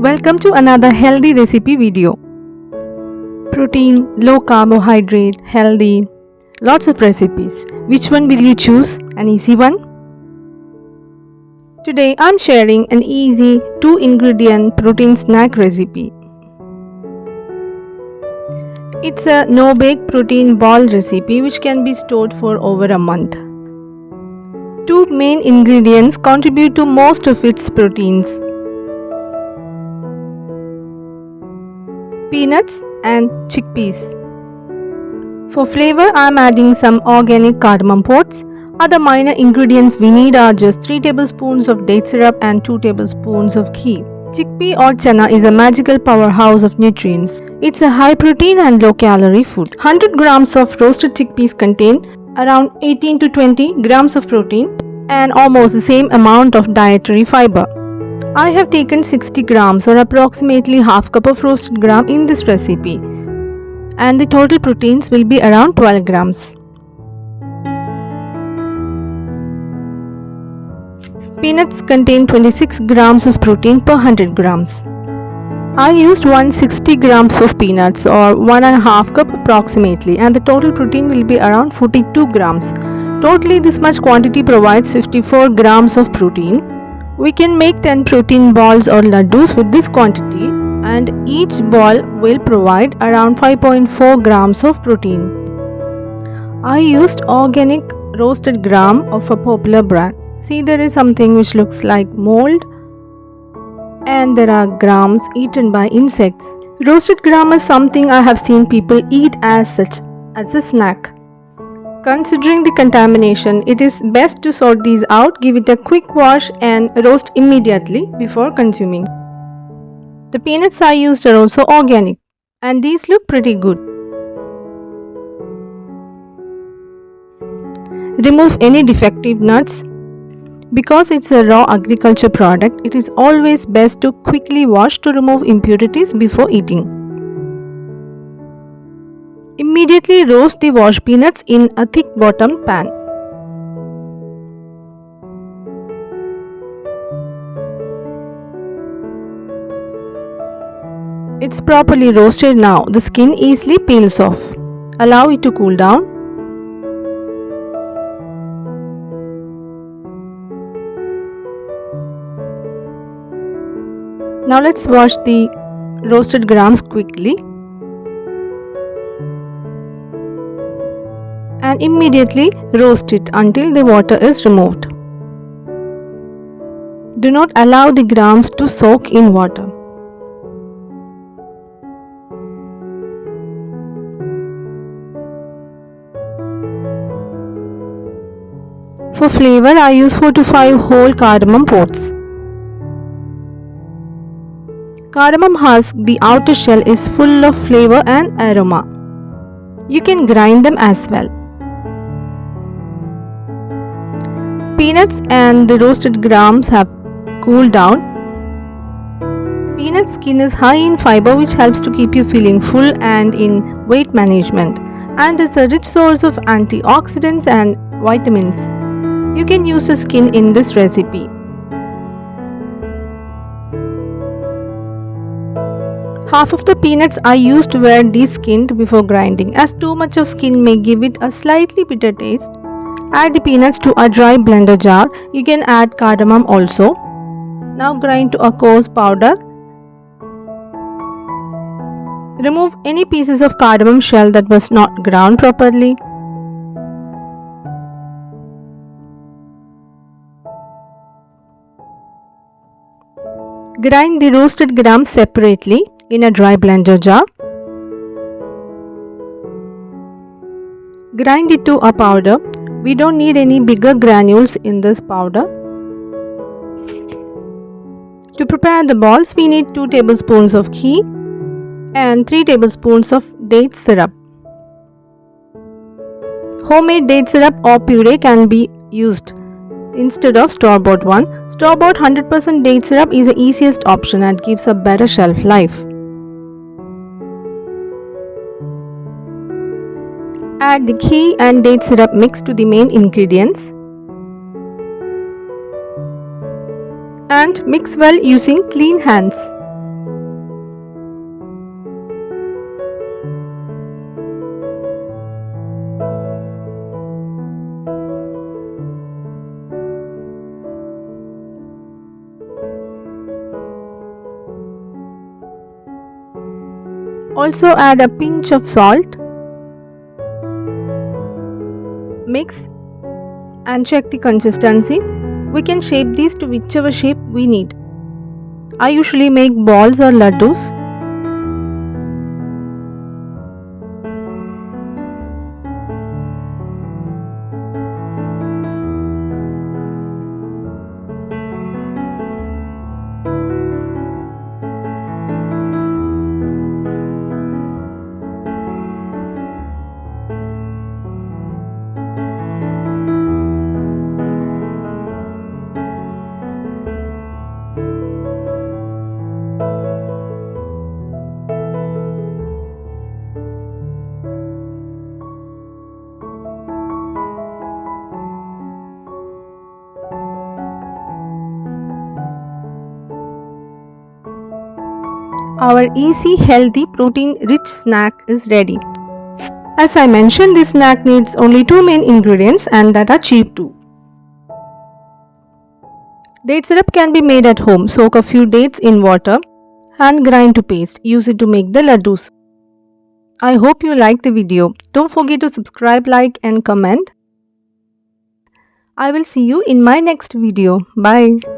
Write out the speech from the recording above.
Welcome to another healthy recipe video. Protein, low carbohydrate, healthy, lots of recipes. Which one will you choose? An easy one? Today I'm sharing an easy 2-ingredient protein snack recipe. It's a no-bake protein ball recipe which can be stored for over a month. Two main ingredients contribute to most of its proteins: peanuts and chickpeas. For flavor, I am adding some organic cardamom pods. Other minor ingredients we need are just 3 tablespoons of date syrup and 2 tablespoons of ghee. Chickpea or chana is a magical powerhouse of nutrients. It's a high protein and low calorie food. 100 grams of roasted chickpeas contain around 18 to 20 grams of protein and almost the same amount of dietary fiber. I have taken 60 grams or approximately half cup of roasted gram in this recipe, and the total proteins will be around 12 grams. Peanuts contain 26 grams of protein per 100 grams. I used 160 grams of peanuts or 1.5 cup approximately, and the total protein will be around 42 grams. Totally this much quantity provides 54 grams of protein. We can make 10 protein balls or laddus with this quantity, and each ball will provide around 5.4 grams of protein. I used organic roasted gram of a popular brand. See, there is something which looks like mold, and there are grams eaten by insects. Roasted gram is something I have seen people eat as such as a snack. Considering the contamination, it is best to sort these out, give it a quick wash and roast immediately before consuming. The peanuts I used are also organic, and these look pretty good. Remove any defective nuts. Because it's a raw agriculture product, it is always best to quickly wash to remove impurities before eating. Immediately roast the washed peanuts in a thick bottom pan. It's properly roasted now. The skin easily peels off. Allow it to cool down. Now let's wash the roasted grams quickly and immediately roast it until the water is removed. Do not allow the grams to soak in water. For flavor, I use 4 to 5 whole cardamom pods. Cardamom husk, the outer shell, is full of flavor and aroma. You can grind them as well. Peanuts and the roasted grams have cooled down. Peanut skin is high in fiber, which helps to keep you feeling full and in weight management, and is a rich source of antioxidants and vitamins. You can use the skin in this recipe. Half of the peanuts I used were de-skinned before grinding, as too much of skin may give it a slightly bitter taste. Add the peanuts to a dry blender jar. You can add cardamom also. Now grind to a coarse powder. Remove any pieces of cardamom shell that was not ground properly. Grind the roasted grams separately in a dry blender jar. Grind it to a powder. We don't need any bigger granules in this powder. To prepare the balls, we need 2 tablespoons of ghee and 3 tablespoons of date syrup. Homemade date syrup or puree can be used instead of store-bought one. Store-bought 100% date syrup is the easiest option and gives a better shelf life. Add the ghee and date syrup mix to the main ingredients and mix well using clean hands. Also add a pinch of salt. Mix and check the consistency. We can shape these to whichever shape we need. I usually make balls or laddus. Our easy, healthy, protein-rich snack is ready. As I mentioned, this snack needs only 2 main ingredients and that are cheap too. Date syrup can be made at home. Soak a few dates in water and grind to paste. Use it to make the laddus. I hope you liked the video. Don't forget to subscribe, like and comment. I will see you in my next video. Bye.